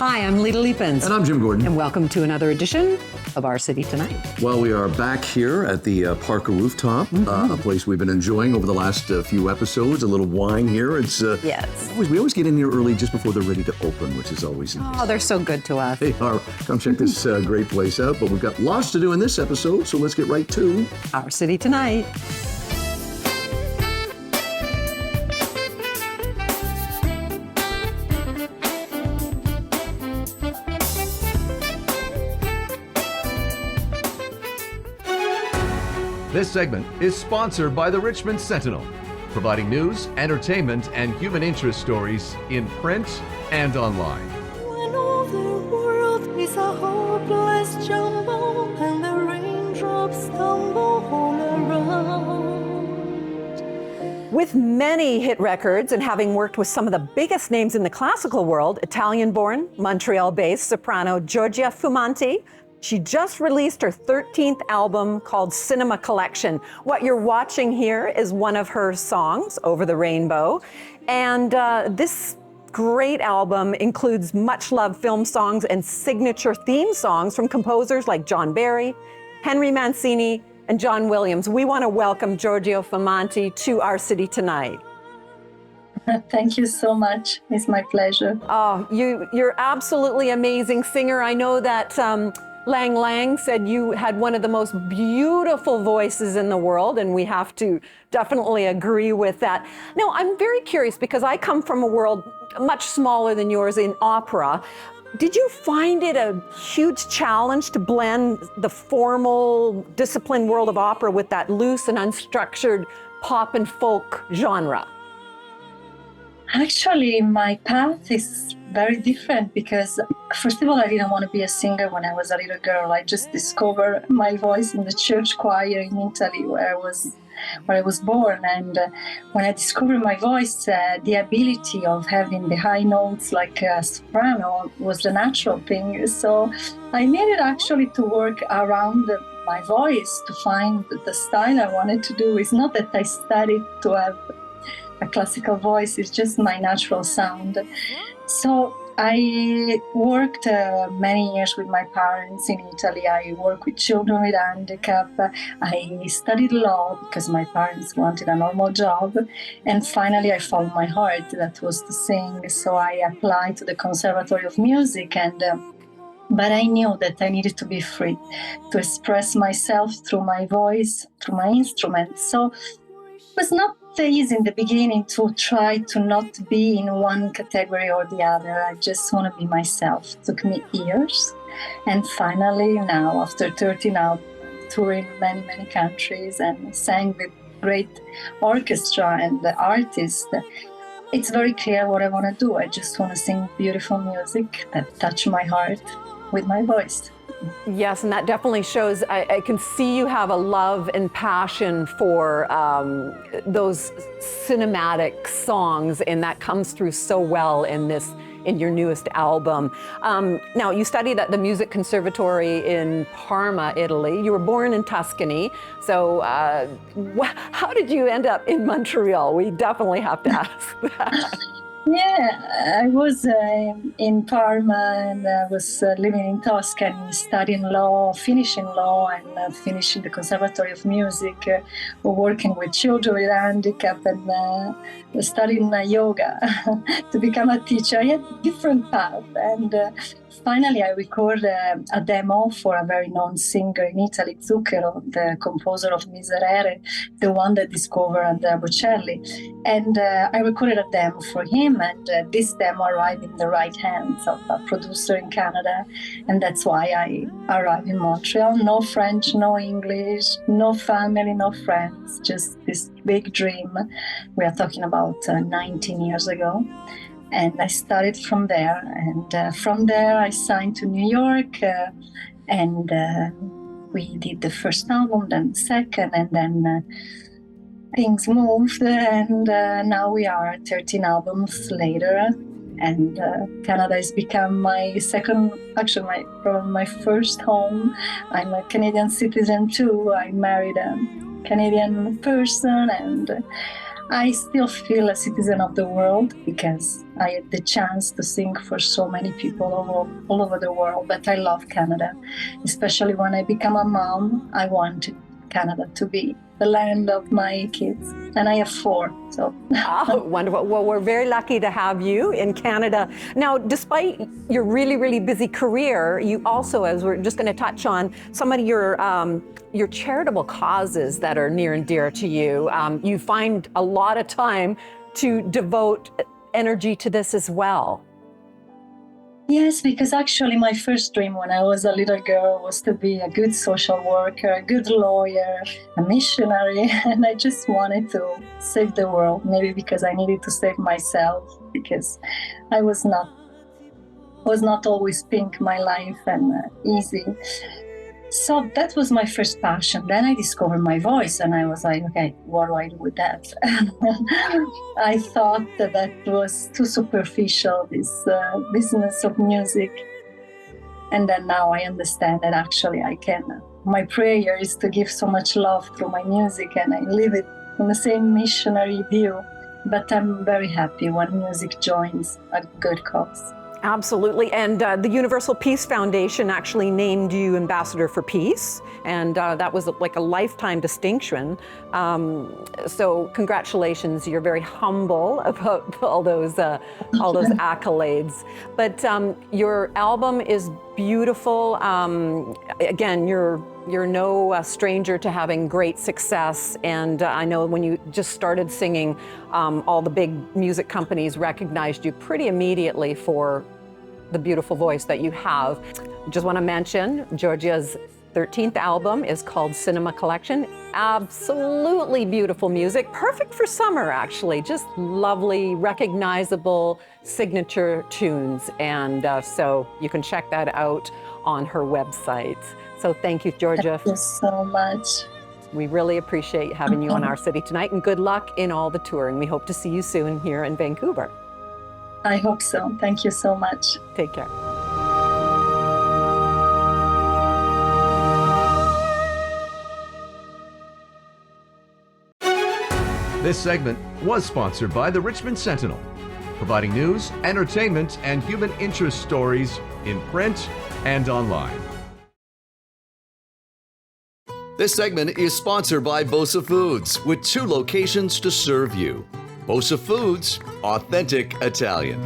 Hi, I'm Lita Leapins. And I'm Jim Gordon. And welcome to another edition of Our City Tonight. Well, we are back here at the Parker rooftop, a place we've been enjoying over the last few episodes. A little wine here. It's Yes. we always get in here early just before they're ready to open, which is always nice. Oh, they're so good to us. They are. Come check this great place out. But we've got lots to do in this episode, so let's get right to Our City Tonight. This segment is sponsored by the Richmond Sentinel, providing news, entertainment, and human interest stories in print and online. When all the world is a hopeless jumble and the raindrops tumble all around. With many hit records and having worked with some of the biggest names in the classical world, Italian-born, Montreal-based soprano Giorgia Fumanti, she just released her 13th album called Cinema Collection. What you're watching here is one of her songs, Over the Rainbow. And this great album includes much-loved film songs and signature theme songs from composers like John Barry, Henry Mancini, and John Williams. We want to welcome Giorgio Fumanti to Our City Tonight. Thank you so much. It's my pleasure. Oh, you're absolutely amazing singer. I know that Lang Lang said you had one of the most beautiful voices in the world, and we have to definitely agree with that. Now, I'm very curious because I come from a world much smaller than yours in opera. Did you find it a huge challenge to blend the formal, disciplined world of opera with that loose and unstructured pop and folk genre? Actually, my path is very different because, first of all, I didn't want to be a singer when I was a little girl. I just discovered my voice in the church choir in Italy, where I was born. And when I discovered my voice, the ability of having the high notes like a soprano was the natural thing. So I needed actually to work around my voice to find the style I wanted to do. It's not that I studied to have a classical voice, is just my natural sound. So I worked many years with my parents in Italy. I worked with children with handicap. I studied law because my parents wanted a normal job. And finally, I found my heart, that was to sing. So I applied to the Conservatory of Music, but I knew that I needed to be free to express myself through my voice, through my instrument. So it was not easy in the beginning to try to not be in one category or the other. I just want to be myself. It took me years. And finally, now, after 13 now, touring many, many countries and sang with great orchestra and the artists, it's very clear what I want to do. I just want to sing beautiful music that touch my heart with my voice. Yes, and that definitely shows. I can see you have a love and passion for those cinematic songs, and that comes through so well in your newest album. Now, you studied at the Music Conservatory in Parma, Italy. You were born in Tuscany. So how did you end up in Montreal? We definitely have to ask that. Yeah, I was in Parma and I was living in Tuscany, studying law, finishing law and finishing the Conservatory of Music, working with children with handicap and studying yoga to become a teacher. I had different paths and finally I recorded a demo for a very known singer in Italy, Zucchero, the composer of Miserere, the one that discovered Andrea Bocelli. And I recorded a demo for him, and this demo arrived in the right hands of a producer in Canada, and that's why I arrived in Montreal. No French, no English, no family, no friends, just this big dream. We are talking about 19 years ago. And I started from there, and from there I signed to New York, and we did the first album, then the second, and then things moved, and now we are 13 albums later, and Canada has become my second, actually probably my first home. I'm a Canadian citizen too. I married a Canadian person, and I still feel a citizen of the world because I had the chance to sing for so many people all over the world. But I love Canada, especially when I become a mom. I wanted Canada to be the land of my kids, and I have 4. So Oh, wonderful. Well, we're very lucky to have you in Canada. Now, despite your really, really busy career, you also, as we're just going to touch on, some of your charitable causes that are near and dear to you. You find a lot of time to devote energy to this as well. yes, because actually my first dream when I was a little girl was to be a good social worker, a good lawyer, a missionary, and I just wanted to save the world, maybe because I needed to save myself, because I was not always pink my life and easy. So that was my first passion. Then I discovered my voice and I was like, okay, what do I do with that? I thought that was too superficial, this business of music. And then now I understand that actually I can. My prayer is to give so much love through my music, and I live it in the same missionary view. But I'm very happy when music joins a good cause. Absolutely. And the Universal Peace Foundation actually named you Ambassador for Peace. And that was like a lifetime distinction. So congratulations. You're very humble about all those accolades. But your album is beautiful. Again, you're no stranger to having great success. And I know when you just started singing, all the big music companies recognized you pretty immediately for the beautiful voice that you have. Just want to mention, Georgia's 13th album is called Cinema Collection. Absolutely beautiful music, perfect for summer actually. Just lovely, recognizable signature tunes. And so you can check that out on her website. So thank you, Georgia. Thank you so much. We really appreciate having you on Our City Tonight, and good luck in all the touring. We hope to see you soon here in Vancouver. I hope so. Thank you so much. Take care. This segment was sponsored by the Richmond Sentinel, providing news, entertainment, and human interest stories in print and online. This segment is sponsored by Bosa Foods, with 2 locations to serve you. Bosa Foods, authentic Italian.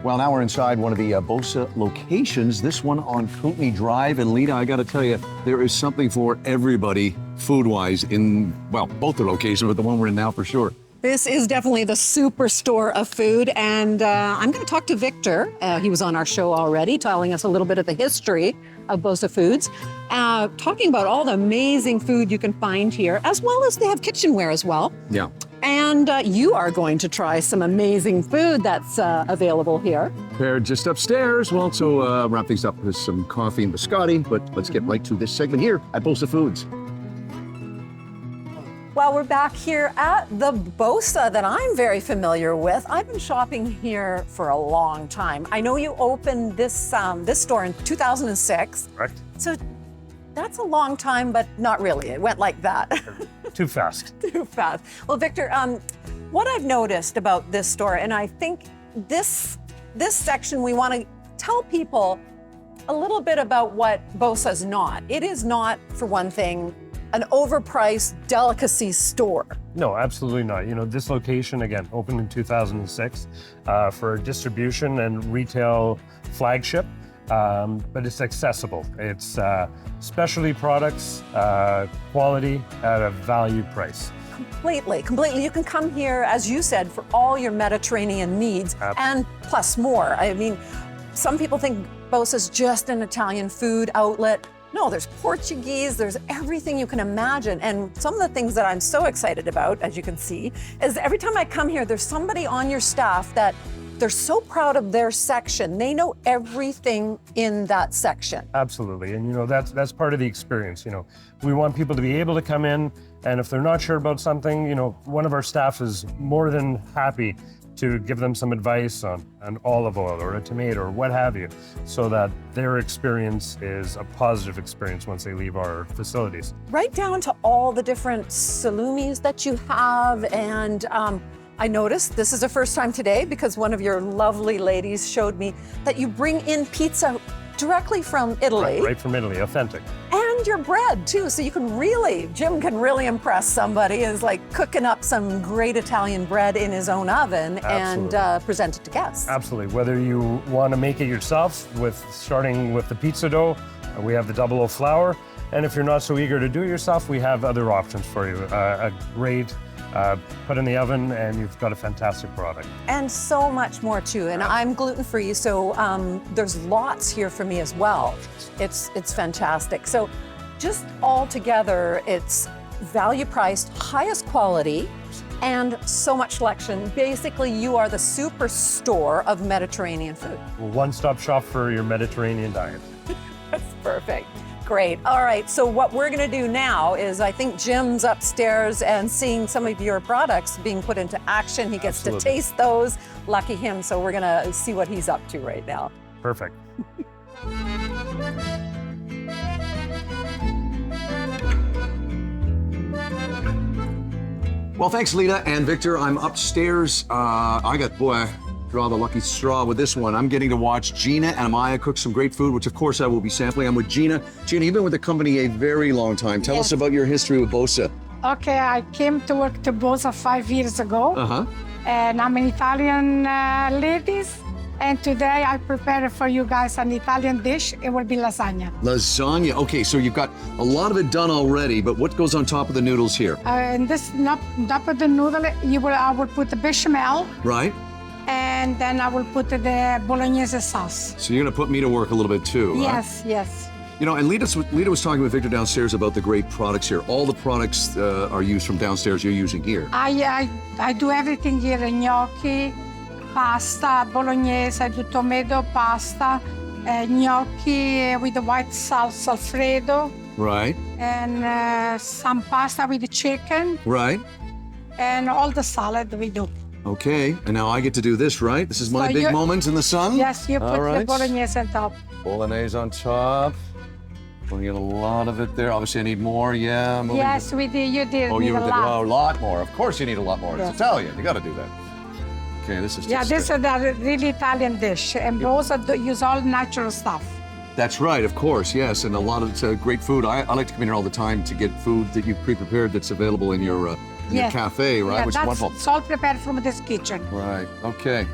Well, now we're inside one of the Bosa locations, this one on Kootenay Drive. And Lita, I got to tell you, there is something for everybody food-wise in, well, both the locations, but the one we're in now for sure. This is definitely the superstore of food, and I'm going to talk to Victor. He was on our show already, telling us a little bit of the history of Bosa Foods, talking about all the amazing food you can find here, as well as they have kitchenware as well. Yeah. And you are going to try some amazing food that's available here. They're just upstairs. We'll also wrap things up with some coffee and biscotti, but let's get right to this segment here at Bosa Foods. Well, we're back here at the Bosa that I'm very familiar with. I've been shopping here for a long time. I know you opened this this store in 2006. Correct. So that's a long time, but not really. It went like that. Too fast. Too fast. Well, Victor, what I've noticed about this store, and I think this section, we want to tell people a little bit about what Bosa's not. It is not, for one thing, an overpriced delicacy store. No, absolutely not. You know, this location, again, opened in 2006 for distribution and retail flagship, but it's accessible. It's specialty products, quality at a value price. Completely. You can come here, as you said, for all your Mediterranean needs and plus more. I mean, some people think Bosa's just an Italian food outlet. No, there's Portuguese, there's everything you can imagine. And some of the things that I'm so excited about, as you can see, is every time I come here, there's somebody on your staff that they're so proud of their section. They know everything in that section. Absolutely, and you know, that's part of the experience. You know, we want people to be able to come in, and if they're not sure about something, you know, one of our staff is more than happy to give them some advice on an olive oil or a tomato or what have you, so that their experience is a positive experience once they leave our facilities. Right down to all the different salumis that you have. And I noticed, this is the first time today because one of your lovely ladies showed me that you bring in pizza directly from Italy. Right from Italy, authentic. And your bread too, so you can really, Jim can really impress somebody, is like cooking up some great Italian bread in his own oven and present it to guests. Absolutely. Whether you want to make it yourself, starting with the pizza dough, we have the 00 flour, and if you're not so eager to do it yourself, we have other options for you. A great put in the oven, and you've got a fantastic product. And so much more too. And I'm gluten-free, so there's lots here for me as well. It's fantastic. So just all together, it's value priced, highest quality, and so much selection. Basically, you are the superstore of Mediterranean food. One-stop shop for your Mediterranean diet. That's perfect. Great. All right. So what we're going to do now is, I think Jim's upstairs and seeing some of your products being put into action. He gets to taste those. Lucky him. So we're going to see what he's up to right now. Perfect. Well, thanks, Lita and Victor. I'm upstairs. I got, draw the lucky straw with this one. I'm getting to watch Gina and Amaya cook some great food, which of course I will be sampling. I'm with Gina. Gina, you've been with the company a very long time. Tell us about your history with Bosa. Okay, I came to work to Bosa 5 years ago. And I'm an Italian lady. And today I prepared for you guys an Italian dish. It will be lasagna. Lasagna. Okay, so you've got a lot of it done already, but what goes on top of the noodles here? And this top of the noodle, I will put the bechamel. Right. And then I will put the bolognese sauce. So you're gonna put me to work a little bit too, Yes, huh? yes. You know, and Lita was talking with Victor downstairs about the great products here. All the products are used from downstairs you're using here. I do everything here, gnocchi, pasta, bolognese, I do tomato pasta, gnocchi with the white sauce Alfredo. Right. And some pasta with the chicken. Right. And all the salad we do. Okay, and now I get to do this, right? This is my big moment in the sun? Yes, you put the bolognese on top. Bolognese on top. Putting in a lot of it there. Obviously, I need more, yeah. Yes, we did. You did. Oh, need you a did lot. a lot more. Of course you need a lot more. Yes. It's Italian, you gotta do that. Okay, this is just... This is a really Italian dish, and both use all natural stuff. That's right, of course, yes, and a lot of great food. I like to come in here all the time to get food that you've pre-prepared that's available in your cafe, right? Yeah, Which is wonderful. It's all prepared from this kitchen. Right, okay.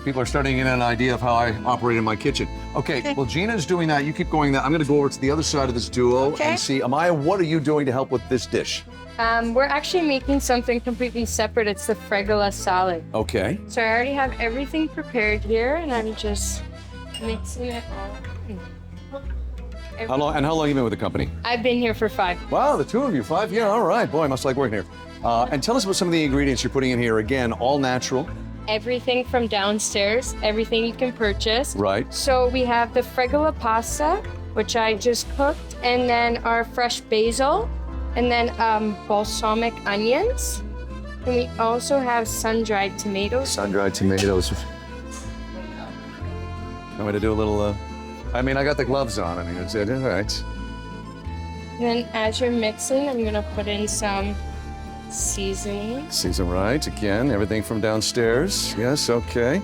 People are starting to get an idea of how I operate in my kitchen. Okay, well, Gina's doing that. You keep going that. I'm gonna go over to the other side of this duo and see, Amaya, what are you doing to help with this dish? We're actually making something completely separate. It's the fregola salad. Okay. So I already have everything prepared here, and I'm just mixing it all. How long have you been with the company? I've been here for 5. Wow, the two of you, 5 years. All right, boy, I must like working here. And tell us about some of the ingredients you're putting in here. Again, all natural. Everything from downstairs, everything you can purchase. Right. So we have the fregola pasta, which I just cooked, and then our fresh basil, and then balsamic onions. And we also have sun-dried tomatoes. Sun-dried tomatoes. I'm gonna do a little, I got the gloves on. It's all right. And then as you're mixing, I'm gonna put in some seasoning. Season right, again, everything from downstairs. Yes, okay.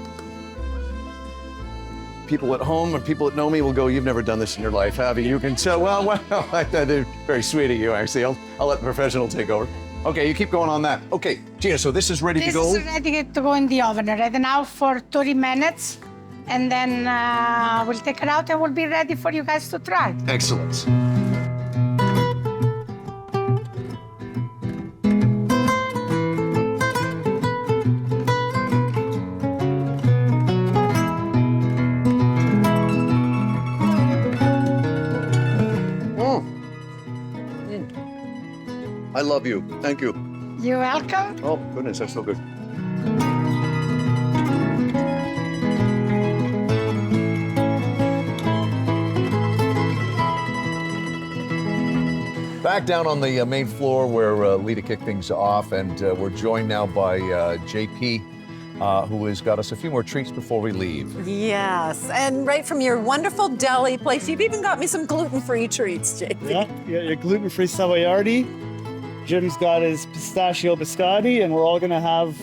People at home and people that know me will go, you've never done this in your life, have you? You can tell, well, that is very sweet of you, actually. I'll let the professional take over. Okay, you keep going on that. Okay, Gina, so this is ready to go? This is ready to go in the oven right now for 30 minutes. And then we'll take it out and we'll be ready for you guys to try. Excellent. I love you. Thank you. You're welcome. Oh, goodness, that's so good. Back down on the main floor where Lita kicked things off, and we're joined now by JP who has got us a few more treats before we leave. Yes, and right from your wonderful deli place, you've even got me some gluten-free treats, JP. Yeah, you got your gluten-free Savoiardi. Jim's got his pistachio biscotti, and we're all gonna have,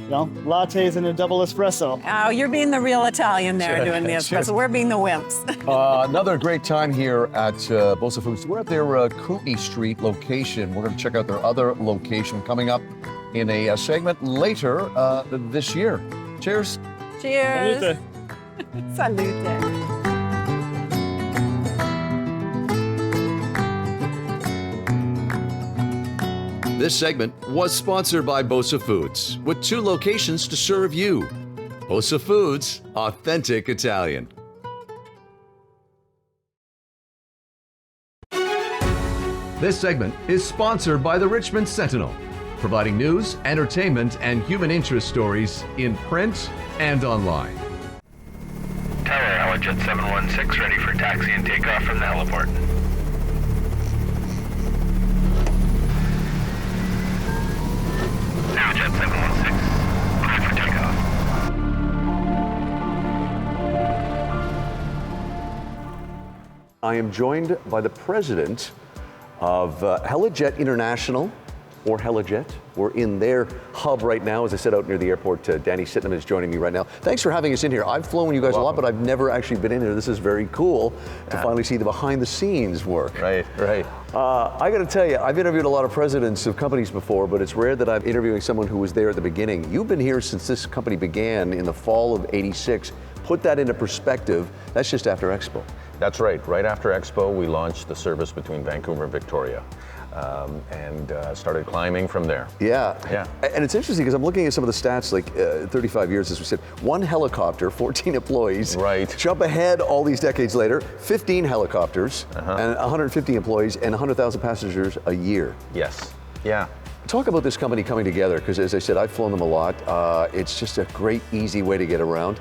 lattes and a double espresso. Oh, you're being the real Italian there doing the espresso. We're being the wimps. Another great time here at Bosa Foods. We're at their Kootenai Street location. We're going to check out their other location coming up in a segment later this year. Cheers. Cheers. Salute. Salute. This segment was sponsored by Bosa Foods, with 2 locations to serve you. Bosa Foods, authentic Italian. This segment is sponsored by the Richmond Sentinel, providing news, entertainment, and human interest stories in print and online. Tower, Helijet 716, ready for taxi and takeoff from the heliport. Helijet 716, ready for takeoff. I am joined by the president of Helijet International, or Helijet. We're in their hub right now. As I said, out near the airport, Danny Sitnam is joining me right now. Thanks for having us in here. I've flown you guys a lot, but I've never actually been in here. This is very cool to finally see the behind the scenes work. Right. I got to tell you, I've interviewed a lot of presidents of companies before, but it's rare that I'm interviewing someone who was there at the beginning. You've been here since this company began in the fall of '86. Put that into perspective. That's just after Expo. That's right. Right after Expo, we launched the service between Vancouver and Victoria. And started climbing from there. Yeah. Yeah. And it's interesting because I'm looking at some of the stats, like 35 years, as we said, 1 helicopter, 14 employees. Right. Jump ahead all these decades later, 15 helicopters, and 150 employees, and 100,000 passengers a year. Yes. Yeah. Talk about this company coming together, because as I said, I've flown them a lot. It's just a great, easy way to get around.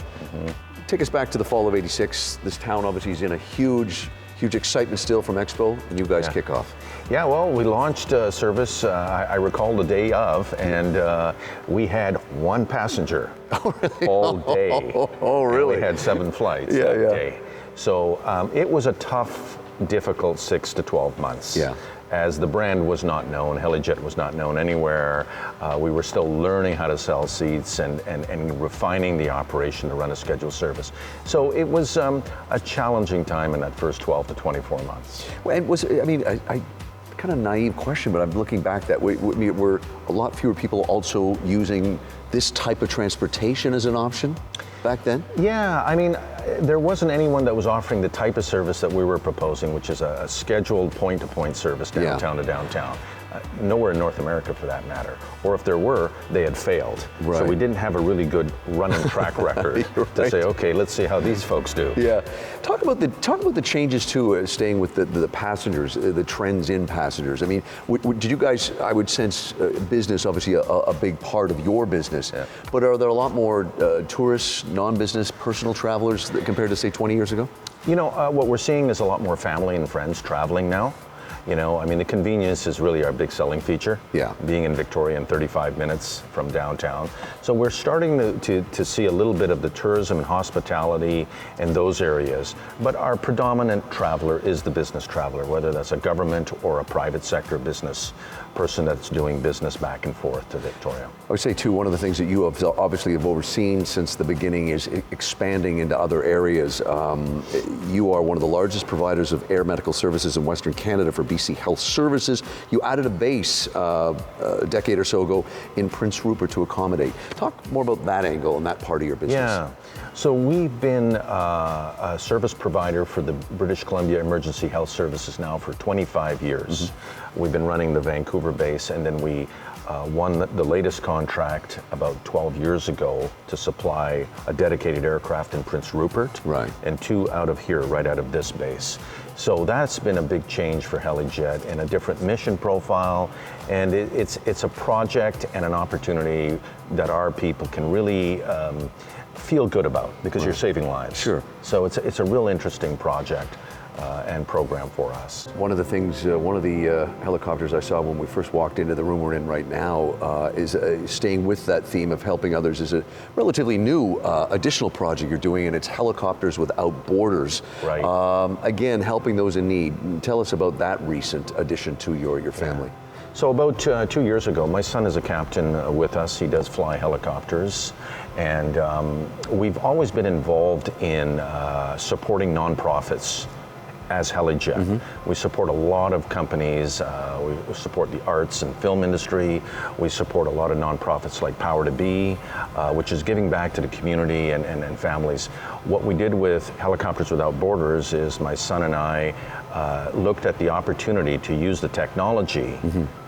Take us back to the fall of '86. This town obviously is in a huge excitement still from Expo, and you guys kick off. Yeah, well, we launched service, I recall the day of, and we had 1 passenger all day. Oh, really? And we had 7 flights that day. So it was a tough, difficult 6 to 12 months. Yeah. As the brand was not known, Helijet was not known anywhere. We were still learning how to sell seats and refining the operation to run a scheduled service. So it was a challenging time in that first 12 to 24 months. And I kind of naive question, but I'm looking back that were a lot fewer people also using this type of transportation as an option back then? Yeah, I mean, there wasn't anyone that was offering the type of service that we were proposing, which is a scheduled point-to-point service downtown to downtown. Nowhere in North America for that matter. Or if there were, they had failed. Right. So we didn't have a really good running track record to say, okay, let's see how these folks do. Yeah. Talk about the changes too, staying with the passengers, the trends in passengers. I mean, did you guys, I would sense business, obviously a big part of your business, but are there a lot more tourists, non-business, personal travelers compared to say 20 years ago? You know, what we're seeing is a lot more family and friends traveling now. You know, I mean, the convenience is really our big selling feature. Yeah. Being in Victoria in 35 minutes from downtown. So we're starting to see a little bit of the tourism and hospitality in those areas. But our predominant traveler is the business traveler, whether that's a government or a private sector business person that's doing business back and forth to Victoria. I would say too, one of the things that you have obviously have overseen since the beginning is expanding into other areas. You are one of the largest providers of air medical services in Western Canada for BC Health Services. You added a base a decade or so ago in Prince Rupert to accommodate. Talk more about that angle and that part of your business. Yeah, so we've been a service provider for the British Columbia Emergency Health Services now for 25 years. We've been running the Vancouver base, and then we won the latest contract about 12 years ago to supply a dedicated aircraft in Prince Rupert, right, and 2 out of here, right out of this base. So that's been a big change for Helijet and a different mission profile, and it's a project and an opportunity that our people can really feel good about because you're saving lives. Sure. So it's a real interesting project. and program for us. One of the things, one of the helicopters I saw when we first walked into the room we're in right now is staying with that theme of helping others is a relatively new additional project you're doing, and it's Helicopters Without Borders. Right. Again, helping those in need. Tell us about that recent addition to your family. So about 2 years ago, my son is a captain with us. He does fly helicopters. And we've always been involved in supporting nonprofits as HeliJet. We support a lot of companies. We support the arts and film industry. We support a lot of nonprofits like Power to Be, which is giving back to the community and families. What we did with Helicopters Without Borders is my son and I looked at the opportunity to use the technology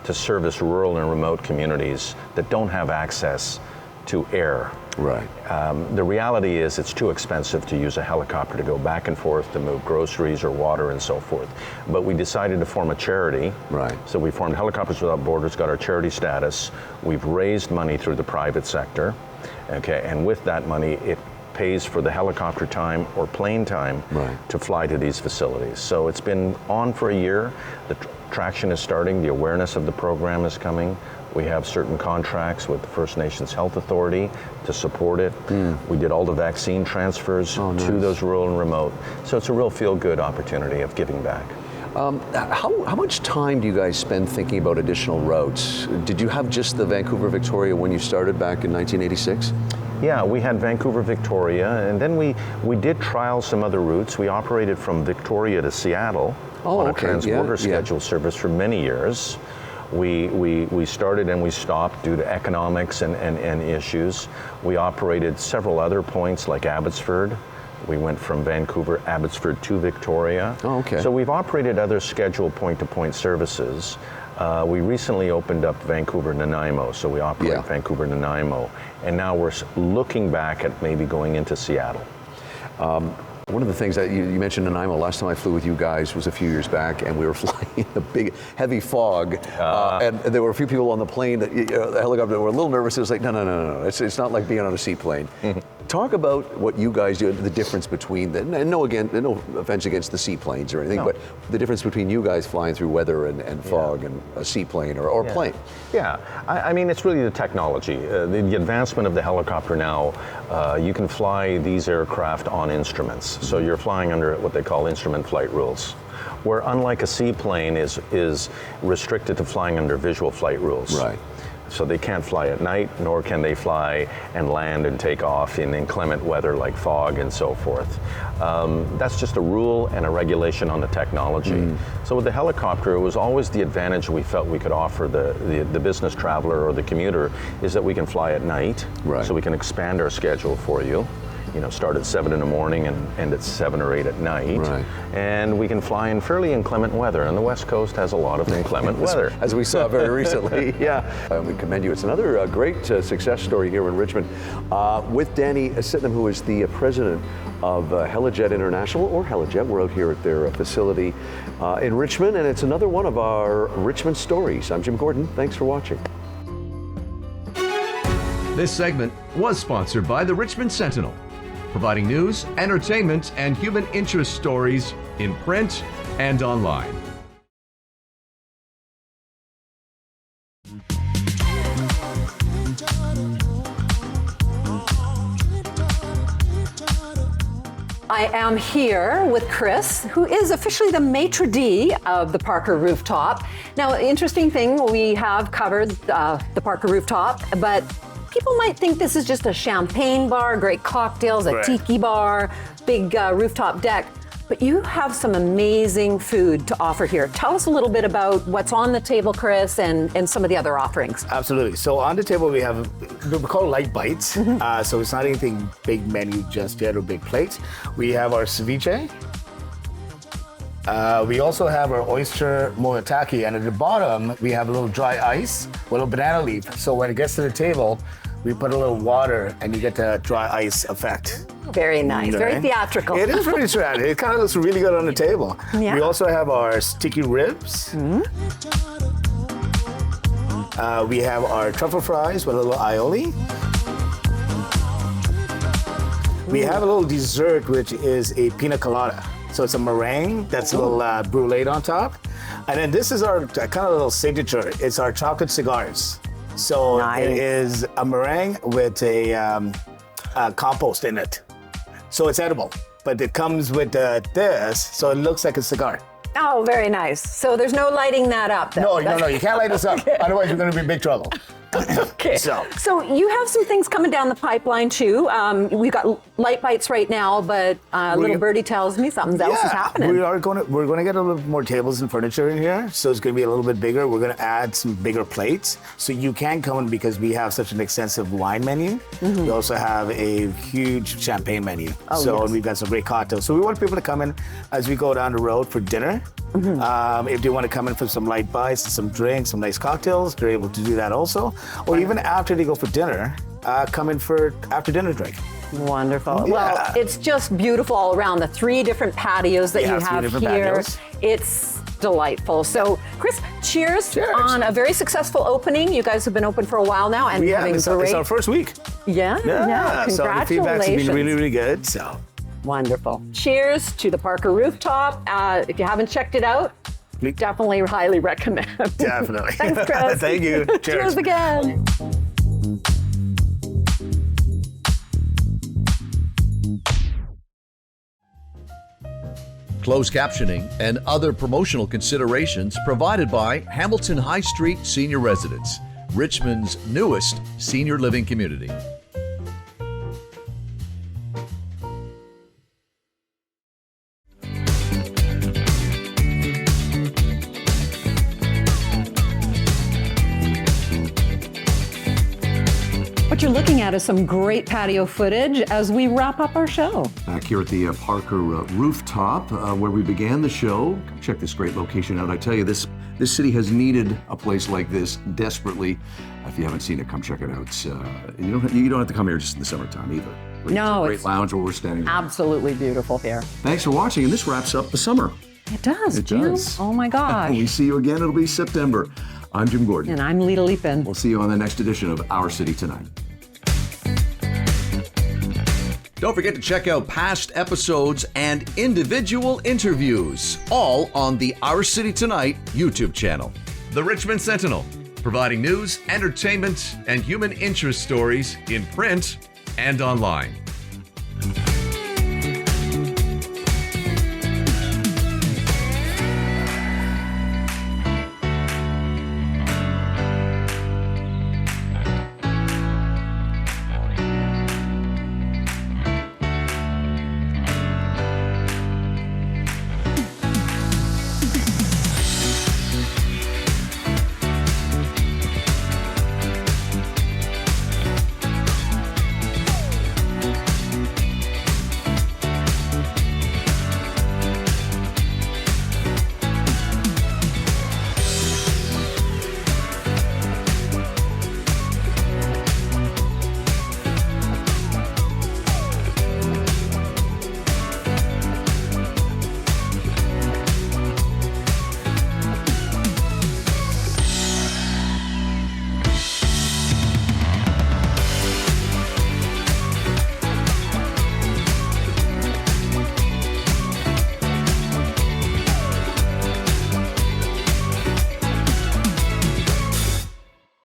to service rural and remote communities that don't have access to air. Right. The reality is it's too expensive to use a helicopter to go back and forth to move groceries or water and so forth. But we decided to form a charity. Right. So we formed Helicopters Without Borders, got our charity status. We've raised money through the private sector. Okay, and with that money, it pays for the helicopter time or plane time to fly to these facilities. So it's been on for a year. The traction is starting. The awareness of the program is coming. We have certain contracts with the First Nations Health Authority to support it. We did all the vaccine transfers to those rural and remote. So it's a real feel-good opportunity of giving back. How much time do you guys spend thinking about additional routes? Did you have just the Vancouver Victoria when you started back in 1986? Yeah, we had Vancouver Victoria, and then we did trial some other routes. We operated from Victoria to Seattle on a transborder schedule service for many years. We started and we stopped due to economics and issues. We operated several other points like Abbotsford. We went from Vancouver, Abbotsford to Victoria. So we've operated other scheduled point-to-point services. We recently opened up Vancouver Nanaimo, so we operate Vancouver Nanaimo. And now we're looking back at maybe going into Seattle. One of the things that you mentioned Nanaimo, last time I flew with you guys was a few years back, and we were flying in a big, heavy fog, and there were a few people on the plane, the helicopter, that were a little nervous. It was like, no, it's not like being on a seaplane. Talk about what you guys do, the difference between them, and no offense against the seaplanes or anything, but the difference between you guys flying through weather and fog and a seaplane or plane. Yeah, I mean, it's really the technology. The advancement of the helicopter now, you can fly these aircraft on instruments. So you're flying under what they call instrument flight rules, where unlike a seaplane is restricted to flying under visual flight rules. Right. So they can't fly at night, nor can they fly and land and take off in inclement weather like fog and so forth. That's just a rule and a regulation on the technology. So with the helicopter, it was always the advantage we felt we could offer the business traveler or the commuter is that we can fly at night. So we can expand our schedule for you. You know, start at 7 in the morning and end at 7 or 8 at night. And we can fly in fairly inclement weather, and the West Coast has a lot of inclement weather. As we saw very recently, we commend you. It's another great success story here in Richmond with Danny Sydenham, who is the president of HeliJet International, or HeliJet. We're out here at their facility in Richmond, and it's another one of our Richmond stories. I'm Jim Gordon. Thanks for watching. This segment was sponsored by the Richmond Sentinel, providing news, entertainment, and human interest stories in print and online. I am here with Chris, who is officially the maitre d' of the Parker Rooftop. Now, interesting thing, we have covered the Parker Rooftop, but people might think this is just a champagne bar, great cocktails, a tiki bar, big rooftop deck. But you have some amazing food to offer here. Tell us a little bit about what's on the table, Chris, and some of the other offerings. Absolutely. So on the table we have, we call it light bites. So it's not anything big menu just yet or big plates. We have our ceviche. We also have our oyster moyotake, and at the bottom we have a little dry ice, a little banana leaf. So when it gets to the table, we put a little water and you get the dry ice effect. Very nice, very theatrical. It is pretty theatrical. It kind of looks really good on the table. We also have our sticky ribs. We have our truffle fries with a little aioli. We have a little dessert, which is a pina colada. So it's a meringue that's a little brulee on top. And then this is our kind of little signature. It's our chocolate cigars. So it is a meringue with a compost in it. So it's edible, but it comes with this, so it looks like a cigar. Oh, very nice. So there's no lighting that up, though. No, you can't light this up. Okay. Otherwise, you're going to be in big trouble. Okay. So you have some things coming down the pipeline too. We've got light bites right now, but little birdie tells me something else is happening. We're going to get a little more tables and furniture in here, so it's going to be a little bit bigger. We're going to add some bigger plates, so you can come in because we have such an extensive wine menu. We also have a huge champagne menu. And we've got some great cocktails. So we want people to come in as we go down the road for dinner. If they want to come in for some light bites, some drinks, some nice cocktails, they're able to do that also. Or even after they go for dinner, come in for after dinner drink. Wonderful. Yeah. Well, it's just beautiful all around. The 3 different patios that you have here. Patios. It's delightful. So, Chris, cheers on a very successful opening. You guys have been open for a while now, and having it's great. It's our first week. Yeah. Congratulations. So the feedback's been really, really good. So. Wonderful. Cheers to the Parker Rooftop. If you haven't checked it out, definitely highly recommend. Definitely. Thanks, Chris. Thank you. Cheers again. Closed captioning and other promotional considerations provided by Hamilton High Street Senior Residence, Richmond's newest senior living community. What you're looking at is some great patio footage as we wrap up our show. Back here at the Parker Rooftop, where we began the show. Check this great location out. I tell you, this city has needed a place like this desperately. If you haven't seen it, come check it out. You don't have to come here just in the summertime either. No, it's a great lounge where we're standing. Absolutely beautiful here. Thanks for watching, and this wraps up the summer. It does, Jim. does. Oh my gosh. We see you again. It'll be September. I'm Jim Gordon. And I'm Lita Leapin. We'll see you on the next edition of Our City Tonight. Don't forget to check out past episodes and individual interviews, all on the Our City Tonight YouTube channel. The Richmond Sentinel, providing news, entertainment, and human interest stories in print and online.